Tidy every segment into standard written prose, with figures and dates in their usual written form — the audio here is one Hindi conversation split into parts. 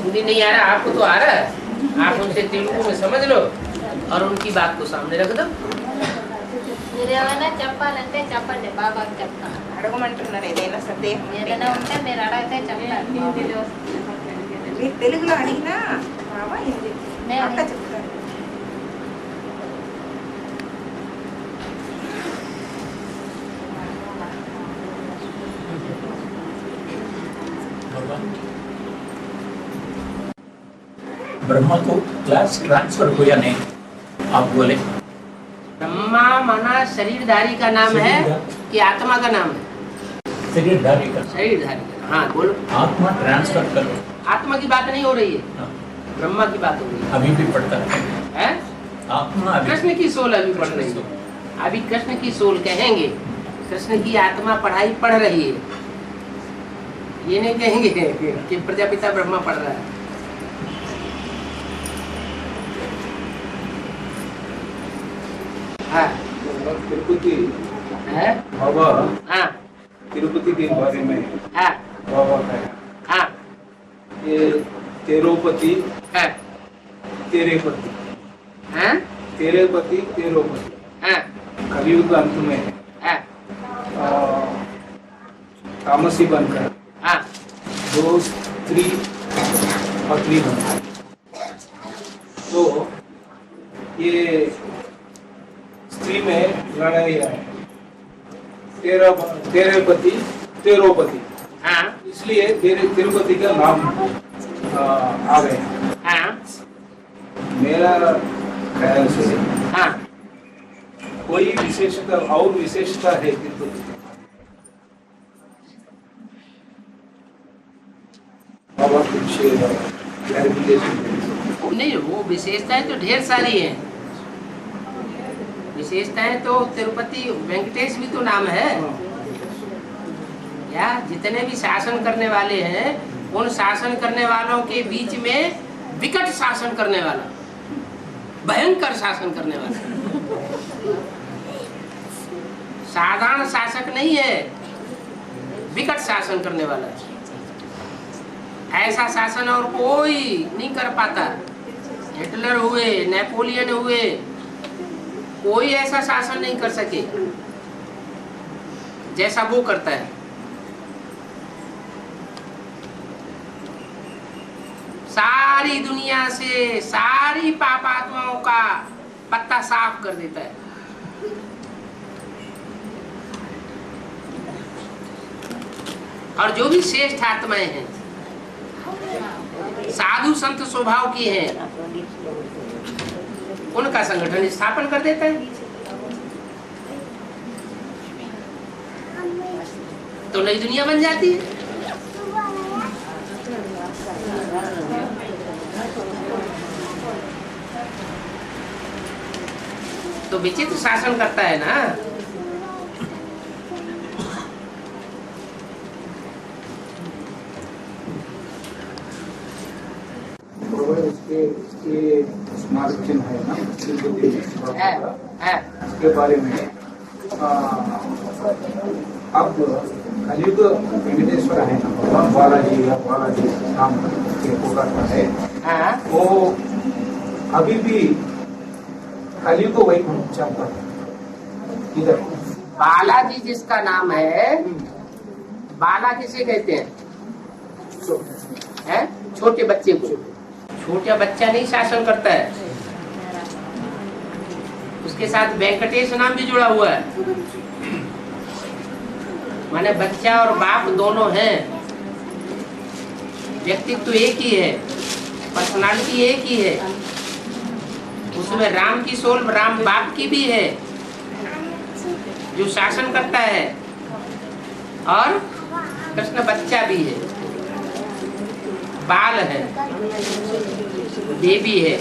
हिंदी नहीं आ रहा, आपको तो आ रहा है, आप उनसे तेलुगु में समझ लो और उनकी बात को सामने रख दो। మీరేమైనా చెప్పాలంటే చెప్పండి, బాబాకి చెప్తాను. అడగమంటున్నారు ఏదైనా సందేహం ఏదైనా ఉంటే మీరు అడిగితే చెప్తాను. మీరు తెలుగులో అడిగినా బాబా హిందీ నేను అక్క చెప్తారు. ब्रह्मा को क्लास ट्रांसफर हुआ नहीं, आप बोले। ब्रह्मा माना शरीरधारी का नाम है कि आत्मा का नाम है? शरीरधारी का। शरीरधारी का, हाँ बोलो। आत्मा ट्रांसफर करो। आत्मा की बात नहीं हो रही है, हाँ, ब्रह्मा की बात हो रही अभी भी पढ़ता है है। आत्मा अभी कृष्ण की सोल अभी पढ़ रही है, अभी कृष्ण की सोल कहेंगे। कृष्ण की आत्मा पढ़ाई पढ़ रही है, ये नहीं कहेंगे कि प्रजापिता ब्रह्मा पढ़ रहा है। हाँ तिरुपति है, बाबा हाँ तिरुपति के बारे में हाँ बाबा का है हाँ ये तेरोपति हाँ तेरे पति हाँ तेरे पति तेरोपति हाँ कलयुग अंत में है हाँ तामसी बनकर हाँ दो स्त्री पत्नी बनकर, तो ये स्त्री में लड़ाई है, तेरे पति तेरोपति, हाँ इसलिए तिरुपति का नाम आ गया। हाँ मेरा ख्याल से हाँ कोई विशेषता और विशेषता है तिरुपति की? बाबा कुछ क्लैरिफिकेशन नहीं, वो विशेषताएं तो ढेर सारी हैं। विशेषताएं तो तिरुपति वेंकटेश भी तो नाम है या जितने भी शासन करने वाले हैं, उन शासन करने वालों के बीच में विकट शासन करने वाला, भयंकर शासन करने वाला, साधारण शासक नहीं है, विकट शासन करने वाला। ऐसा शासन और कोई नहीं कर पाता। हिटलर हुए, नेपोलियन हुए, कोई ऐसा शासन नहीं कर सके जैसा वो करता है। सारी दुनिया से सारी पापात्माओं का पत्ता साफ कर देता है। और जो भी श्रेष्ठ आत्माएं हैं, साधु संत स्वभाव की हैं, उनका संगठन स्थापन कर देता है। तो नई दुनिया बन जाती है। तो विचित्र शासन करता है ना। इसके स्मारक चिन्ह है ना तिरुपति में, है। इसके बारे में अब कलयुग वेंकटेश्वर है ना, बालाजी या बालाजी नाम के पुकारता है, हाँ। वो अभी भी कलयुग वैकुंठ चलता है इधर। बालाजी जिसका नाम है, बाला किसे कहते हैं? हैं? छोटे बच्चे को। छोटा बच्चा नहीं शासन करता है, उसके साथ वेंकटेश नाम भी जुड़ा हुआ है। माने बच्चा और बाप दोनों हैं, व्यक्तित्व तो एक ही है, पर्सनालिटी एक ही है। उसमें राम की सोल राम बाप की भी है जो शासन करता है, और कृष्ण बच्चा भी है, बाल है, बेबी है।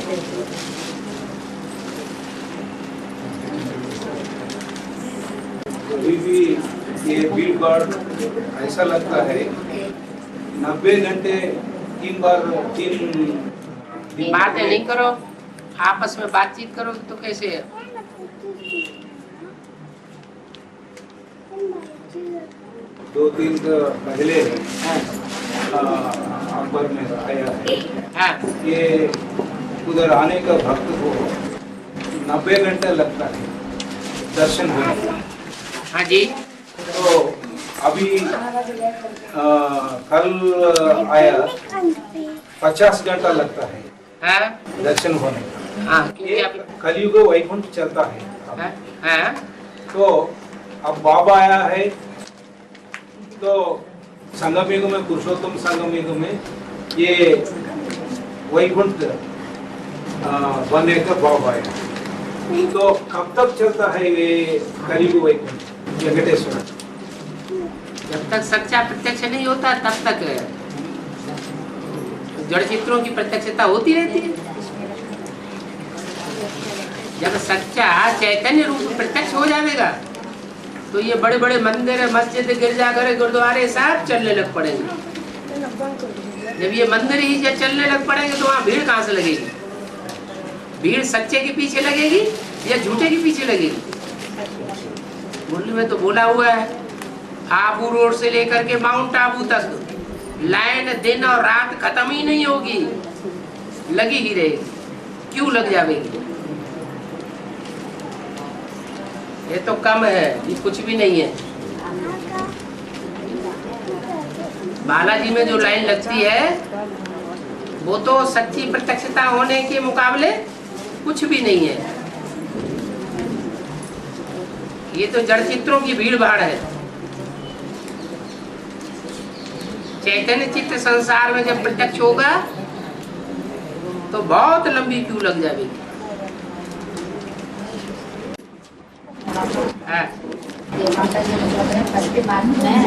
अभी भी ये भीड़ भाड़ ऐसा लगता है 90 घंटे तीन बातें नहीं करो, आपस में बातचीत करो तो कैसे है? दो तीन पहले नंबर में आया है। हाँ ये उधर आने का भक्त को 90 घंटे लगता है दर्शन होने का। हाँ जी। तो अभी कल आया 50 घंटा लगता है हाँ दर्शन होने का। हाँ क्योंकि ये अभी कलयुग वैकुंठ चलता है। हाँ हाँ तो अब बाबा आया है तो संगम युग में, पुरुषोत्तम संगम युग में ये वैकुंठ बनने का बाबा आया। तो कब तक चलता है ये कलयुग वैकुंठ वेंकटेश्वर? जब तक सच्चा प्रत्यक्ष नहीं होता तब तक जड़ चित्रों की प्रत्यक्षता होती रहती है। जब सच्चा चैतन्य रूप प्रत्यक्ष हो जाएगा तो ये बड़े बड़े मंदिर, मस्जिद, गिरजाघर, गुरुद्वारे सब चलने लग पड़ेंगे। जब ये मंदिर ही जब चलने लग पड़ेंगे तो वहाँ भीड़ कहाँ से लगेगी? भीड़ सच्चे के पीछे लगेगी या झूठे के पीछे लगेगी? मुरली में तो बोला हुआ है, आबू रोड से लेकर के माउंट आबू तक लाइन दिन और रात खत्म ही नहीं होगी, लगी ही रहेगी। क्यों लग जाएगी? ये तो कम है, ये कुछ भी नहीं है। बालाजी में जो लाइन लगती है वो तो सच्ची प्रत्यक्षता होने के मुकाबले कुछ भी नहीं है। ये तो जड़ चित्रों की भीड़ भाड़ है। चैतन्य चित्त संसार में जब प्रत्यक्ष होगा तो बहुत लंबी क्यू लग जाएगी। हाँ। ये माता जी मतलब फर्स्ट बात में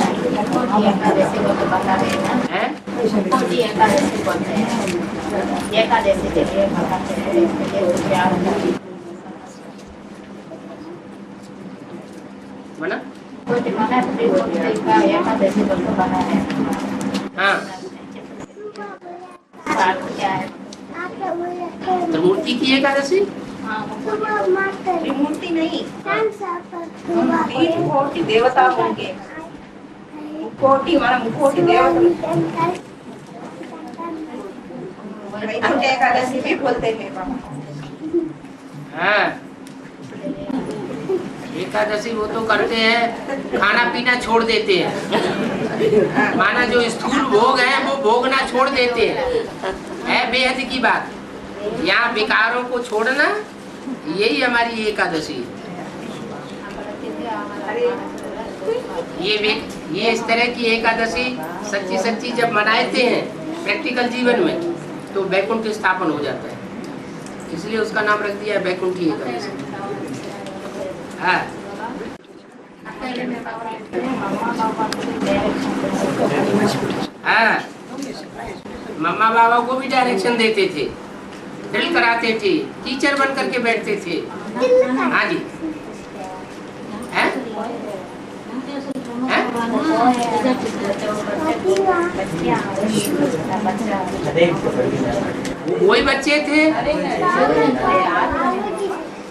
एकादशी को तो बता रहे हैं ना, जी एकादशी बोलते हैं। एकादशी के लिए बताते हैं, इसके लिए उद्यान बना कुछ बना का एकादशी को तो बना है। हाँ। बात क्या है? त्रिमूर्ति की एकादशी? त्रिमूर्ति नहीं, कोटि देवता होंगे। कोटि माना मुकोटि देवता। वैकुंठ एकादशी भी बोलते हैं बाबा। हाँ। एकादशी वो तो करते हैं, खाना पीना छोड़ देते हैं। माना जो स्थूल भोग है वो भोगना छोड़ देते हैं। है बेहद की बात। यहाँ विकारों को छोड़ना, यही हमारी एकादशी है। ये इस तरह की एकादशी सच्ची सच्ची जब मनाते हैं प्रैक्टिकल जीवन में तो वैकुंठ स्थापन हो जाता है। इसलिए उसका नाम रख दिया है वैकुंठी एकादशी। हाँ। हाँ, मम्मा बाबा को भी डायरेक्शन देते थे, ड्रिल कराते थे, टीचर बन करके बैठते थे। हाँ जी। है? है? वही बच्चे थे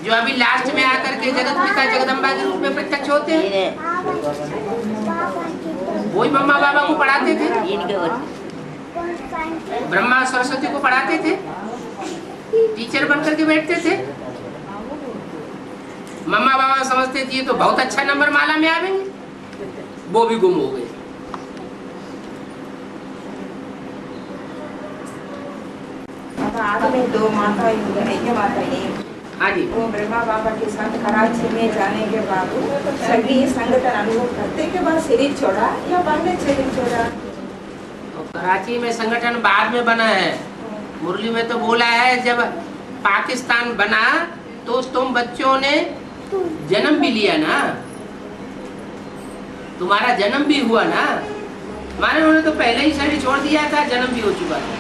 जो अभी लास्ट में आकर के जगत पिता जगदम्बा के रूप में प्रत्यक्ष होते हैं। वही मम्मा बाबा को पढ़ाते थे, ब्रह्मा सरस्वती को पढ़ाते थे, टीचर बन करके बैठते थे। मम्मा बाबा समझते थे तो बहुत अच्छा नंबर माला में आवेंगे, वो भी गुम हो गए। बाद में दो माता एक। हाँ जी। वो ब्रह्मा बाबा के साथ कराची में जाने के बाद सभी संगठन अनुभव करते के बाद शरीर छोड़ा या बाद में शरीर छोड़ा? तो कराची में संगठन बाद में बना है। मुरली में तो बोला है जब पाकिस्तान बना तो तुम बच्चों ने जन्म भी लिया ना, तुम्हारा जन्म भी हुआ ना। माने उन्होंने तो पहले ही शरीर छोड़ दिया था, जन्म भी हो चुका था।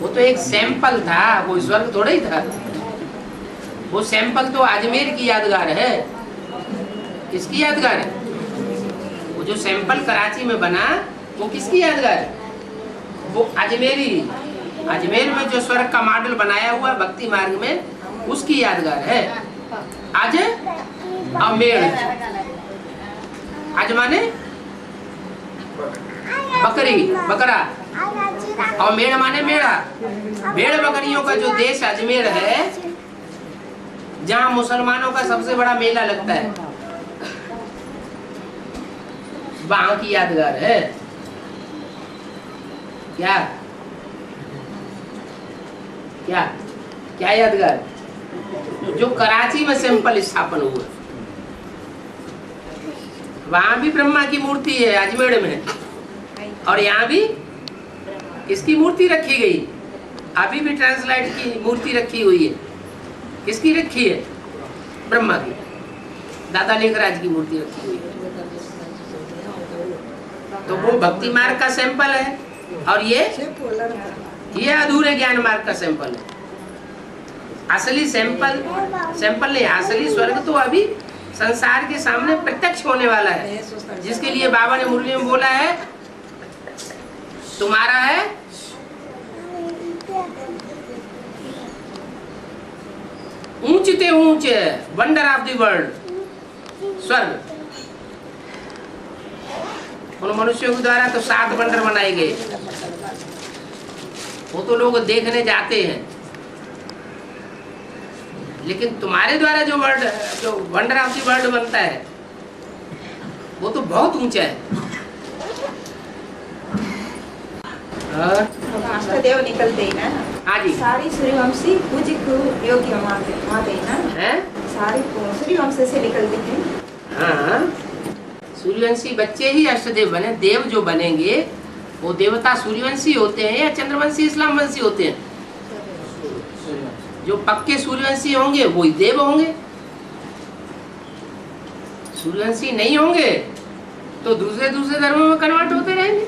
वो तो एक सैंपल था, वो स्वर्ग थोड़ा ही था। वो सैंपल तो अजमेर की यादगार है। किसकी यादगार है? वो जो सैंपल कराची में बना वो किसकी यादगार है? वो अजमेरी, अजमेर में जो स्वर्ग का मॉडल बनाया हुआ भक्ति मार्ग में, उसकी यादगार है। अजमेर आज माने बकरी, बकरा, और मेड़ माने मेड़ा। भेड़ बकरियों का जो देश अजमेर है, जहाँ मुसलमानों का सबसे बड़ा मेला लगता है, वहां की यादगार है। क्या क्या क्या यादगार? जो कराची में सिंपल स्थापन हुआ, वहां भी ब्रह्मा की मूर्ति है अजमेर में, और यहाँ भी किसकी मूर्ति रखी गई? अभी भी ट्रांसलाइट की मूर्ति रखी हुई है। किसकी रखी है? ब्रह्मा की। दादा लेखराज की मूर्ति रखी हुई है। तो वो भक्ति मार्ग का सैंपल है, और ये अधूरे ज्ञान मार्ग का सैंपल है। असली सैंपल नहीं, असली स्वर्ग तो अभी संसार के सामने प्रत्यक्ष होने वाला है, जिसके लिए बाबा ने मुरली में बोला है, तुम्हारा है ऊंचते ऊंचे वंडर ऑफ द वर्ल्ड स्वर्ग। उन मनुष्यों के द्वारा तो 7 वंडर बनाए गए, वो तो लोग देखने जाते हैं, लेकिन तुम्हारे द्वारा जो वंडर ऑफ द वर्ल्ड बनता है, वो तो बहुत ऊंचा है। अष्टदेव निकलते ही ना। हाँ जी। सारी सूर्यवंशी पूजी को योग्य माते ही ना है। सारी सूर्यवंश से निकलते हैं। हाँ, सूर्यवंशी बच्चे ही अष्टदेव बने। देव जो बनेंगे वो देवता सूर्यवंशी होते हैं या चंद्रवंशी इस्लाम वंशी होते हैं? जो पक्के सूर्यवंशी होंगे वही देव होंगे। सूर्यवंशी नहीं होंगे तो दूसरे धर्मों में कन्वर्ट होते रहेंगे।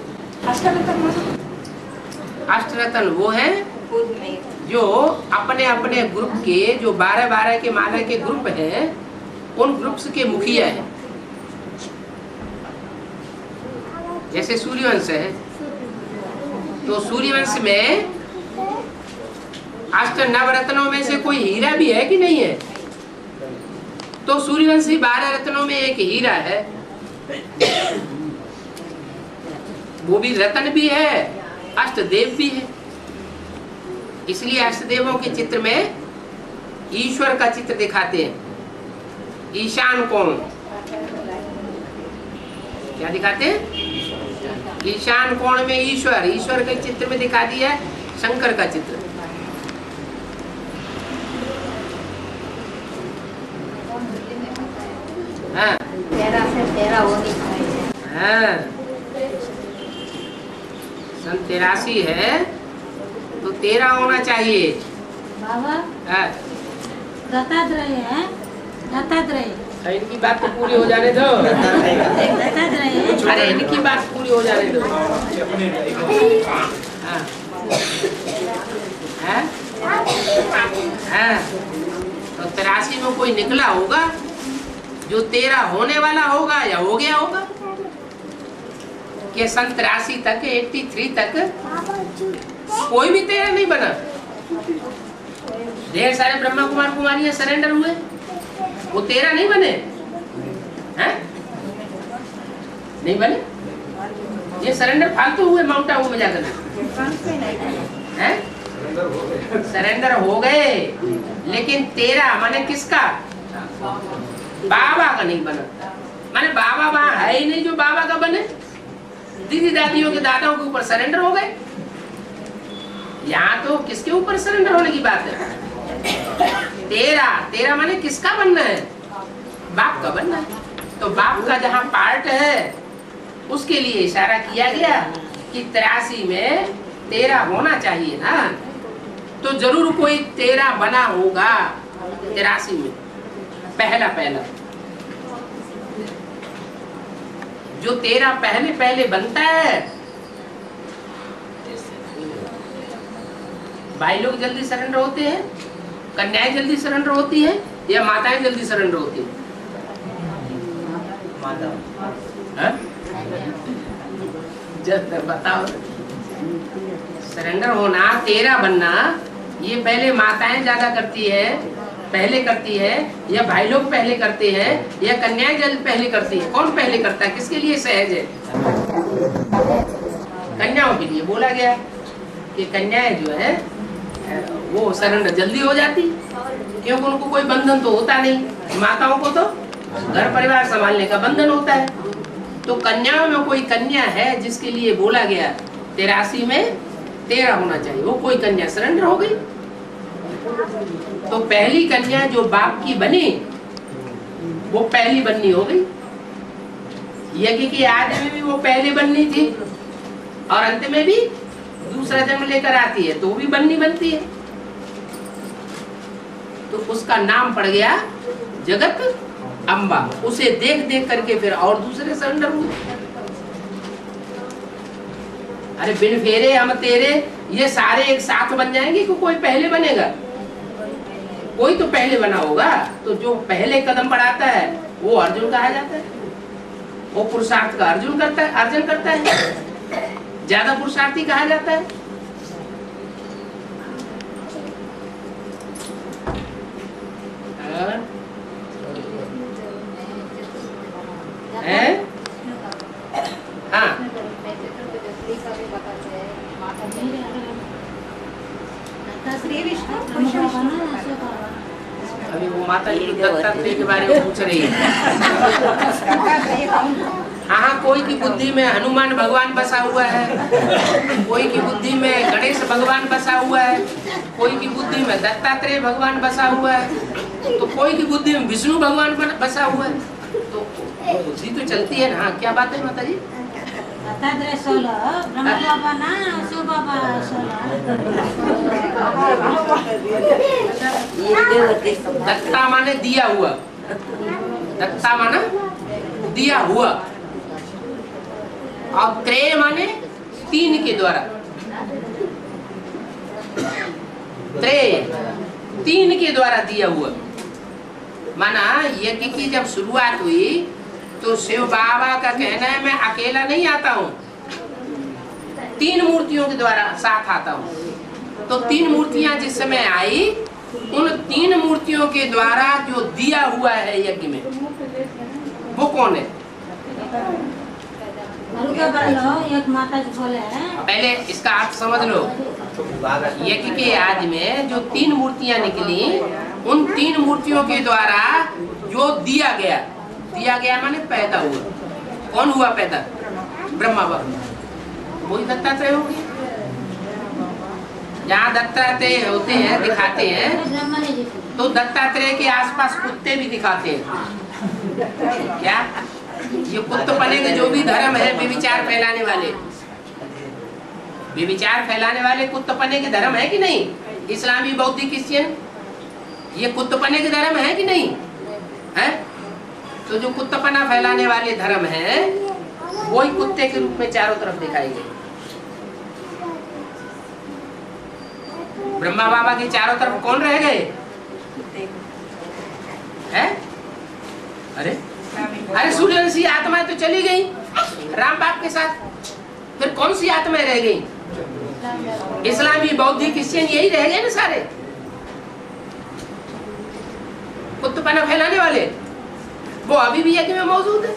अष्टरत्न वो है जो अपने अपने ग्रुप के, जो 12-12 के माला के ग्रुप हैं, उन ग्रुप्स के मुखिया हैं। जैसे सूर्यवंश है, तो सूर्यवंश में अष्ट नवरत्नों में से कोई हीरा भी है कि नहीं है? तो सूर्यवंशी 12 रत्नों में एक हीरा है, वो भी रत्न भी है, अष्टदेव भी है। इसलिए अष्टदेवों के चित्र में ईश्वर का चित्र दिखाते हैं। ईशान कोण क्या दिखाते हैं? ईशान कोण में ईश्वर, ईश्वर के चित्र में दिखा दिया है शंकर का चित्र। हाँ 13 से 13 वो दिखाई है। हाँ, सन 83 है तो 13 होना चाहिए। बाबा हाँ, दत्तात्रेय है, दत्तात्रेय। इनकी बात तो पूरी हो जाने दो। दत्तात्रेय। अरे इनकी बात पूरी हो जाने दो। हाँ, हाँ, हाँ, तो 83 में कोई निकला होगा जो 13 होने वाला होगा या हो गया होगा। कि सन 83 तक, 83 तक कोई भी 13 नहीं बना। ढेर सारे ब्रह्मा कुमार कुमारियां सरेंडर हुए, वो 13 नहीं बने हैं? नहीं बने। ये सरेंडर फालतू हुए माउंट आबू में जाकर हैं? सरेंडर हो गए, लेकिन 13 माने किसका? बाबा का नहीं बना। माने बाबा वहां है ही नहीं जो बाबा का बने। दीदी दादियों के दादाओं के ऊपर सरेंडर हो गए। यहाँ तो किसके ऊपर सरेंडर होने की बात है? 13 माने किसका बनना है? बाप का बनना है। तो बाप का जहाँ पार्ट है उसके लिए इशारा किया गया कि 83 में 13 होना चाहिए ना, तो जरूर कोई 13 बना होगा 83 में। पहला जो 13 पहले बनता है, भाई लोग जल्दी सरेंडर होते हैं, कन्याएं जल्दी सरेंडर होती है, या माताएं जल्दी सरेंडर होती है? माता। जब बताओ, सरेंडर होना, 13 बनना, ये पहले माताएं ज्यादा करती है, पहले करती है या भाई लोग पहले करते हैं या कन्याएं जल पहले करती है? कौन पहले करता है? किसके लिए सहज है? कन्याओं के लिए बोला गया कि कन्याएं जो है वो सरेंडर जल्दी हो जाती, क्योंकि उनको कोई बंधन तो होता नहीं। माताओं को तो घर परिवार संभालने का बंधन होता है। तो कन्याओं में कोई कन्या है जिसके लिए बोला गया 83 में 13 होना चाहिए, वो कोई कन्या सरेंडर हो गई। तो पहली कन्या जो बाप की बनी वो पहली बननी हो गई। यज्ञ की आदि में भी वो पहले बननी थी और अंत में भी दूसरा जन्म लेकर आती है तो वो भी बननी बनती है। तो उसका नाम पड़ गया जगत अम्बा। उसे देख देख करके फिर और दूसरे सरेंडर हुए। अरे बिन फेरे हम तेरे ये सारे एक साथ बन जाएंगे कि कोई पहले बनेगा? कोई तो पहले बना होगा। तो जो पहले कदम बढ़ाता है वो अर्जुन कहा जाता है। वो पुरुषार्थ का अर्जुन करता है, ज्यादा पुरुषार्थी कहा जाता है। हाँ अभी वो माता जी दत्तात्रेय के बारे में पूछ रही है। हाँ, कोई की बुद्धि में हनुमान भगवान बसा हुआ है, कोई की बुद्धि में गणेश भगवान बसा हुआ है, कोई की बुद्धि में दत्तात्रेय भगवान बसा हुआ है, तो कोई की बुद्धि में विष्णु भगवान बसा हुआ है। तो बुद्धि तो चलती है ना। क्या बात है माता जी? दत्तात्रेय 16, ब्रह्मा बाबा ना शिव बाबा 16। दत्ता माने दिया हुआ, दत्ता माना दिया हुआ, और त्रय माने 3 के द्वारा। त्रय 3 के द्वारा दिया हुआ। माना यज्ञ की जब शुरुआत हुई तो शिव बाबा का कहना है मैं अकेला नहीं आता हूँ, 3 मूर्तियों के द्वारा साथ आता हूँ। तो 3 मूर्तियां जिस समय आई, उन 3 मूर्तियों के द्वारा जो दिया हुआ है यज्ञ में, वो कौन है? एक माता जी बोले हैं। पहले इसका अर्थ समझ लो। यज्ञ के आदि में जो 3 मूर्तियां निकली, उन 3 मूर्तियों के द्वारा जो दिया गया माने पैदा हुआ। कौन हुआ पैदा? ब्रह्मा बाबा। वही दत्तात्रेय हो गया। जहाँ दत्तात्रेय होते हैं दिखाते हैं, तो दत्तात्रेय के आसपास कुत्ते भी दिखाते हैं। क्या ये कुत्तपने के जो भी धर्म है, व्यभिचार फैलाने वाले कुत्तपने के धर्म है कि नहीं? इस्लामी, बौद्ध, क्रिश्चियन, ये कुत्तपने के धर्म है कि नहीं है? तो जो कुत्तपना फैलाने वाले धर्म है, वही कुत्ते के रूप में चारों तरफ दिखाई गई। ब्रह्मा बाबा के चारों तरफ कौन रह गए हैं? अरे सूर्यवंशी आत्माएं तो चली गई राम बाप के साथ। फिर कौन सी आत्माएं रह गई? इस्लामी, बौद्ध, क्रिश्चियन, यही रह गए ना सारे कुत्तपना फैलाने वाले। वो अभी भी यज्ञ में मौजूद है।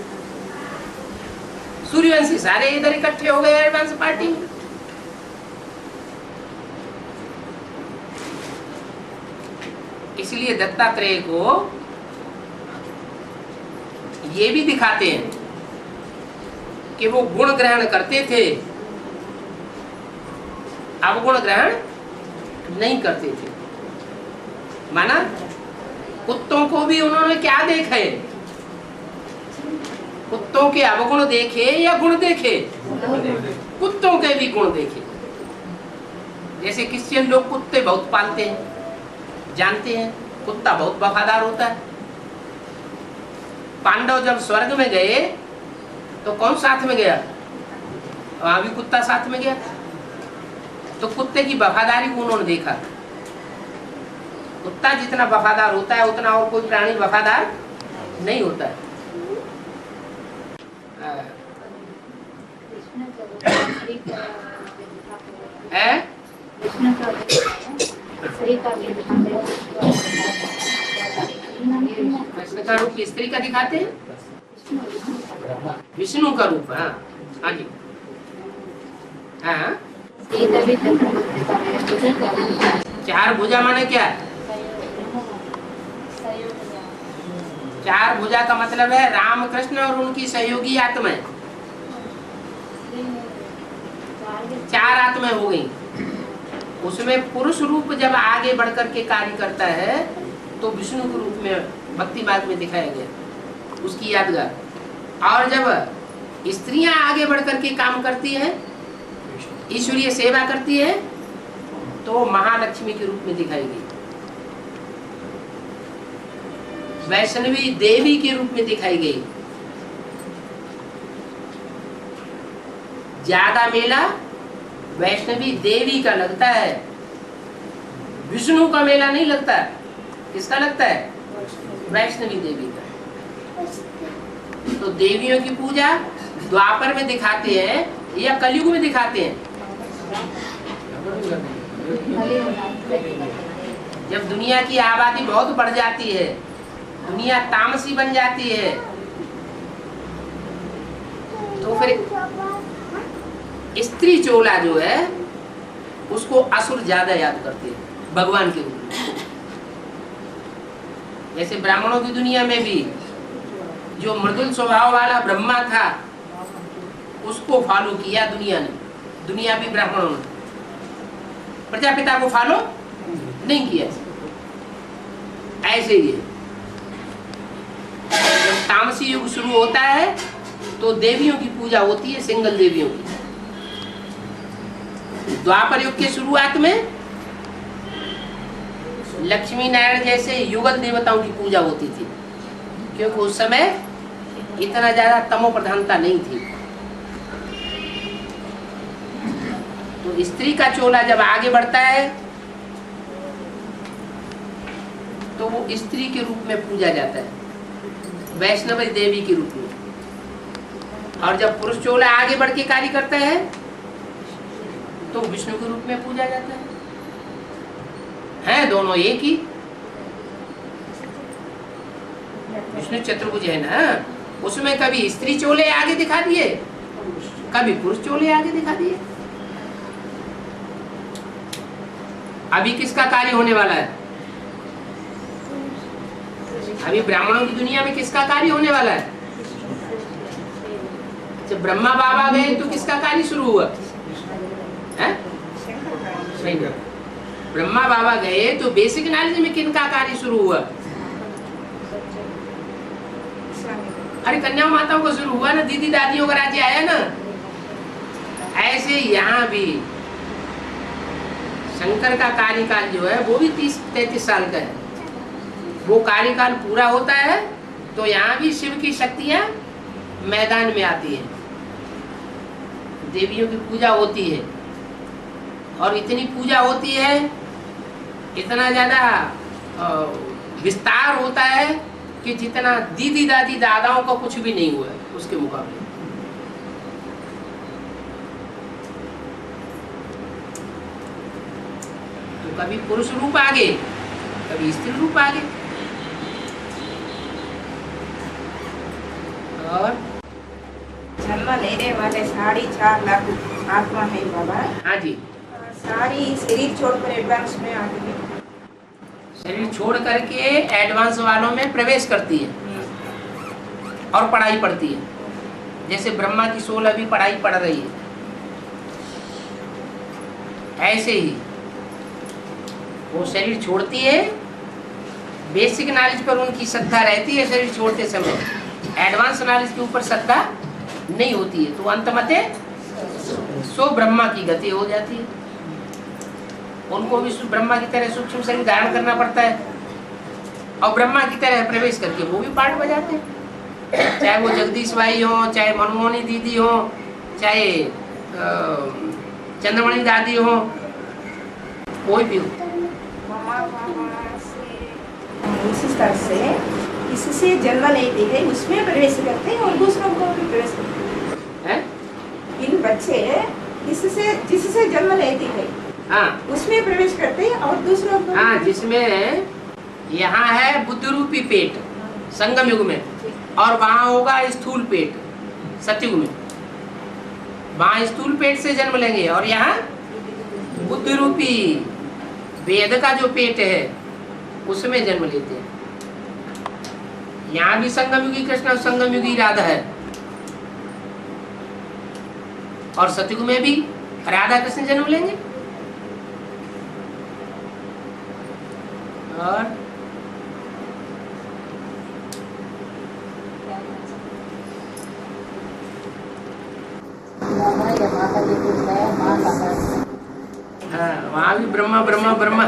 सूर्यवंशी सारे इधर इकट्ठे हो गए एडवांस पार्टी में। इसलिए दत्तात्रेय को ये भी दिखाते हैं कि वो गुण ग्रहण करते थे, अवगुण ग्रहण नहीं करते थे। माना कुत्तों को भी उन्होंने क्या देखे? कुत्तों के अवगुण देखे या गुण देखे? कुत्तों के भी गुण देखे। जैसे क्रिश्चियन लोग कुत्ते बहुत पालते हैं, जानते हैं कुत्ता बहुत वफादार होता है। पांडव जब स्वर्ग में गए तो कौन साथ में गया? वहां भी कुत्ता साथ में गया। तो कुत्ते की वफादारी को उन्होंने देखा। कुत्ता जितना वफादार होता है उतना और कोई प्राणी वफादार नहीं होता है। श्री का कृष्ण का रूप स्त्री का दिखाते हैं, विष्णु का रूप। हाँ हाँ जी, हाँ। चार भुजा माने क्या? चार भुजा का मतलब है राम कृष्ण और उनकी सहयोगी आत्माएं, चार आत्माएं हो गई। उसमें पुरुष रूप जब आगे बढ़कर के कार्य करता है तो विष्णु के रूप में भक्ति मार्ग में दिखाया गया, उसकी यादगार। और जब स्त्रियां आगे बढ़कर के काम करती हैं, ईश्वरीय सेवा करती है, तो महालक्ष्मी के रूप में दिखाई गई, वैष्णवी देवी के रूप में दिखाई गई। ज्यादा मेला वैष्णवी देवी का लगता है, विष्णु का मेला नहीं लगता। किसका लगता है? वैष्णवी देवी का। तो देवियों की पूजा द्वापर में दिखाते हैं या कलयुग में दिखाते हैं? जब दुनिया की आबादी बहुत बढ़ जाती है, दुनिया तामसी बन जाती है, तो फिर स्त्री चोला जो है उसको असुर ज्यादा याद करते हैं भगवान के रूप में। जैसे ब्राह्मणों की दुनिया में भी जो मृदुल स्वभाव वाला ब्रह्मा था उसको फॉलो किया दुनिया ने, दुनिया भी ब्राह्मणों ने। प्रजापिता को फॉलो नहीं किया। ऐसे ही जब तामसी युग शुरू होता है तो देवियों की पूजा होती है, सिंगल देवियों की। द्वापर युग के शुरुआत में लक्ष्मी नारायण जैसे युगल देवताओं की पूजा होती थी, क्योंकि उस समय इतना ज्यादा तमो प्रधानता नहीं थी। तो स्त्री का चोला जब आगे बढ़ता है तो वो स्त्री के रूप में पूजा जाता है, वैष्णवी देवी के रूप में। और जब पुरुष चोला आगे बढ़ के कार्य करता है तो विष्णु के रूप में पूजा जाता है दोनों एक ही। विष्णु चतुर्भुज है ना, उसमें कभी स्त्री चोले आगे दिखा दिए, कभी पुरुष चोले आगे दिखा दिए। अभी किसका कार्य होने वाला है? अभी ब्राह्मणों की दुनिया में किसका कार्य होने वाला है? जब ब्रह्मा बाबा गए तो किसका कार्य शुरू हुआ है? नहीं, ब्रह्मा बाबा गए तो बेसिक नॉलेज में किनका कार्य शुरू हुआ? अरे कन्या माताओं को शुरू हुआ ना, दीदी दादियों का राज्य आया ना। ऐसे यहाँ भी शंकर का कार्यकाल जो है वो भी 30-33 साल का है। वो कार्यकाल पूरा होता है तो यहाँ भी शिव की शक्तियां मैदान में आती है, देवियों की पूजा होती है। और इतनी पूजा होती है, इतना ज्यादा विस्तार होता है कि जितना दीदी दादी दादाओं का कुछ भी नहीं हुआ है उसके मुकाबले। तो कभी पुरुष रूप आगे, कभी स्त्री रूप आगे। और जन्म लेने वाले 4.5 लाख आत्मा है बाबा। हाँ जी, सारी शरीर छोड़कर एडवांस में आ गई, शरीर छोड़ करके एडवांस वालों में प्रवेश करती है और पढ़ाई पढ़ती है। जैसे ब्रह्मा की सोल अभी पढ़ाई पढ़ रही है, ऐसे ही वो शरीर छोड़ती है। बेसिक नॉलेज पर उनकी श्रद्धा रहती है शरीर छोड़ते समय, एडवांस नॉलेज के ऊपर श्रद्धा नहीं होती है। तो अंतमते सो ब्रह्मा की गति हो जाती है। उनको भी ब्रह्मा की तरह सूक्ष्म शरीर धारण करना पड़ता है और ब्रह्मा की तरह प्रवेश करके वो भी पाठ बजाते हैं। चाहे वो जगदीश भाई हो, चाहे मनमोहनी दीदी हो, चाहे चंद्रमणि दादी हो, कोई भी हो। उसी तरह से इससे जन्म लेते हैं, उसमें प्रवेश करते हैं और दूसरों को भी प्रवेश करते हैं। इन बच्चे इससे जिससे जन्म लेते हैं, हाँ, उसमें प्रवेश करते हैं और दूसरों को। हाँ, जिसमें यहाँ है बुद्ध रूपी पेट संगम युग में, और वहां होगा स्थूल पेट सतयुग में। वहां स्थूल पेट से जन्म लेंगे और यहाँ बुद्ध रूपी वेद का जो पेट है उसमें जन्म लेते हैं। यहाँ भी संगम युगी कृष्ण और संगम युगी राधा है, और सतयुग में भी राधा कृष्ण जन्म लेंगे। और हाँ, वहाँ भी ब्रह्मा ब्रह्मा ब्रह्मा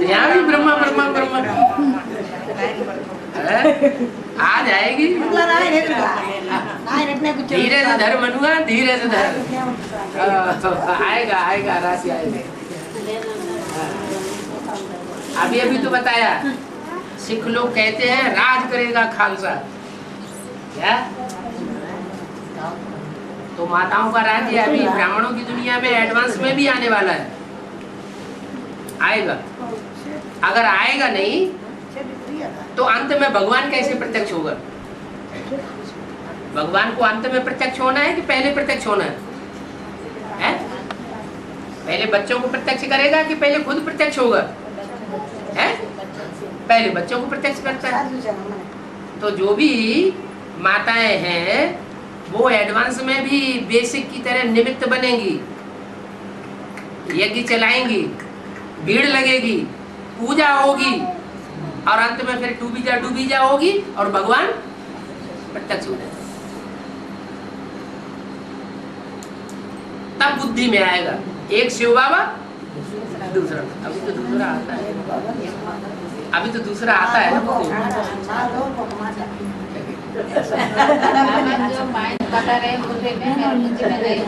यहाँ भी ब्रह्मा ब्रह्मा ब्रह्मा आ जाएगी। धीरे से धर मनुआ, धीरे से धर। आएगा आएगा, राशि आएगा। अभी अभी तो बताया, सिख लोग कहते हैं राज करेगा खालसा, क्या? तो माताओं का राज्य अभी ब्राह्मणों की दुनिया में एडवांस में भी आने वाला है, आएगा। अगर आएगा नहीं तो अंत में भगवान कैसे प्रत्यक्ष होगा? भगवान को अंत में प्रत्यक्ष होना है कि पहले प्रत्यक्ष होना है? पहले बच्चों को प्रत्यक्ष करेगा कि पहले खुद प्रत्यक्ष होगा? है? पहले बच्चों को प्रत्यक्ष करता है। तो जो भी माताएं हैं वो एडवांस में भी बेसिक की तरह निमित्त बनेंगी, यज्ञ चलाएंगी, भीड़ लगेगी, पूजा होगी, और अंत में फिर डूबी जा होगी और भगवान प्रत्यक्ष हो जाए। तब बुद्धि में आएगा। एक शिव बाबा, दूसरा अभी तो दूसरा आता है, अभी तो दूसरा आता है। जो माइंड बता रहे हैं मुझे में और मुझे में नहीं,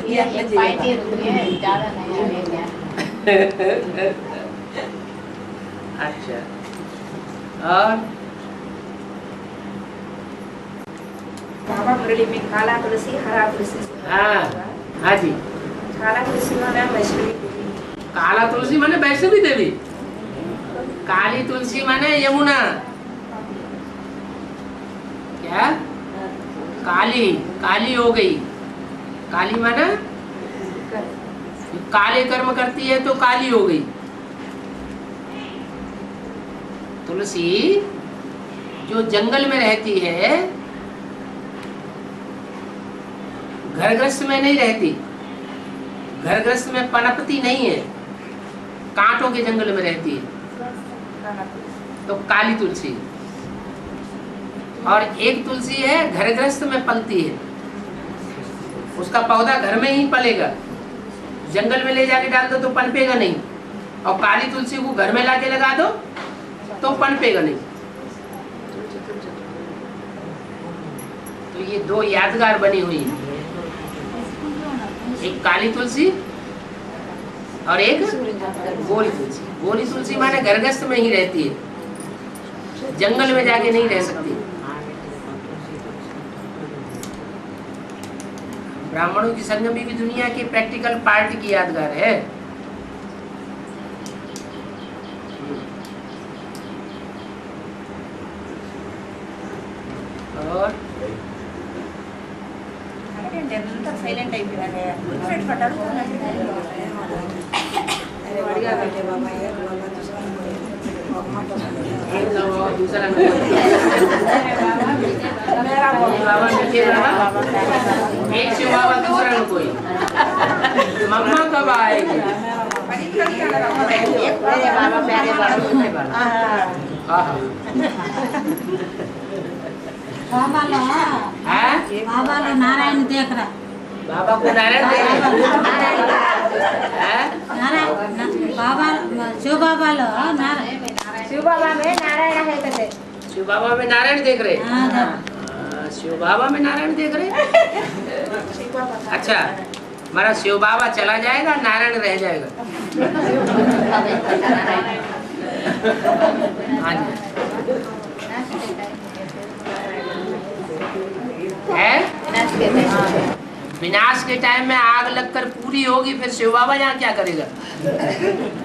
ये पाइट ही रुकी है, ज़्यादा नहीं है। अच्छा, और बाबा मुरली में काला तुलसी हरा तुलसी। हाँ हाँ जी, काला तुलसी माने वैष्णवी देवी, काला तुलसी माने वैष्णवी देवी, काली तुलसी माने यमुना। क्या? काली, काली हो गई। काली माना काले कर्म करती है तो काली हो गई। तुलसी जो जंगल में रहती है, घर गृहस्थ में नहीं रहती, घर गृहस्थ में पनपती नहीं है, कांटों के जंगल में रहती है, तो काली तुलसी। और एक तुलसी है घर गृहस्थ में पलती है, उसका पौधा घर में ही पलेगा, जंगल में ले जाके डाल दो तो पनपेगा नहीं, और काली तुलसी को घर में लाके लगा दो तो पनपेगा नहीं। तो ये दो यादगार बनी हुई है, एक काली तुलसी और एक गोरी तुलसी। गोरी तुलसी माने घर गृहस्थ में ही रहती है, जंगल में जाके नहीं रह सकती। ब्राह्मणों की संगमी की दुनिया की प्रैक्टिकल पार्ट की यादगार है। और సైలెంట్ అయిపోయానే ఫిట్ పట్టారు एक तो दूसरा बाबा एक शिव बाबा दूसरा न कोई। मम्मा कब आएगी? बाबा लो नारायण देख रहा, बाबा को नारायण देख बाबा शिव बाबा लो नारायण, शिव बाबा में नारायण है कहते, शिव बाबा में नारायण देख रहे। शिव बाबा में नारायण देख रहे। अच्छा, हमारा शिव बाबा चला जाएगा, नारायण रह जाएगा। हाँ जी, है विनाश के टाइम में आग लगकर पूरी होगी, फिर शिव बाबा यहाँ क्या करेगा?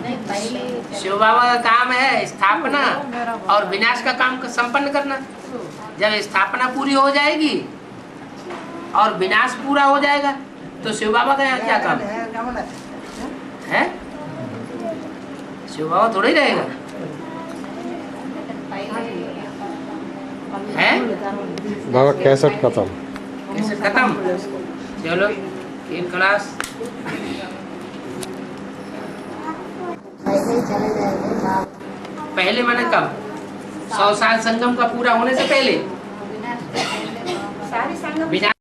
नहीं पहले शिव बाबा का काम है स्थापना और विनाश का काम संपन्न करना। जब स्थापना पूरी हो जाएगी और विनाश पूरा हो जाएगा तो शिव बाबा का यहाँ क्या काम है? शिव बाबा थोड़ा ही रहेगा है? बाबा कैसेट खत्म। कैसे खत्म? चलो इन क्लास पहले चले जाएंगे बाप पहले मैंने कब 100 साल संगम का पूरा होने से पहले सारी संगम विनाश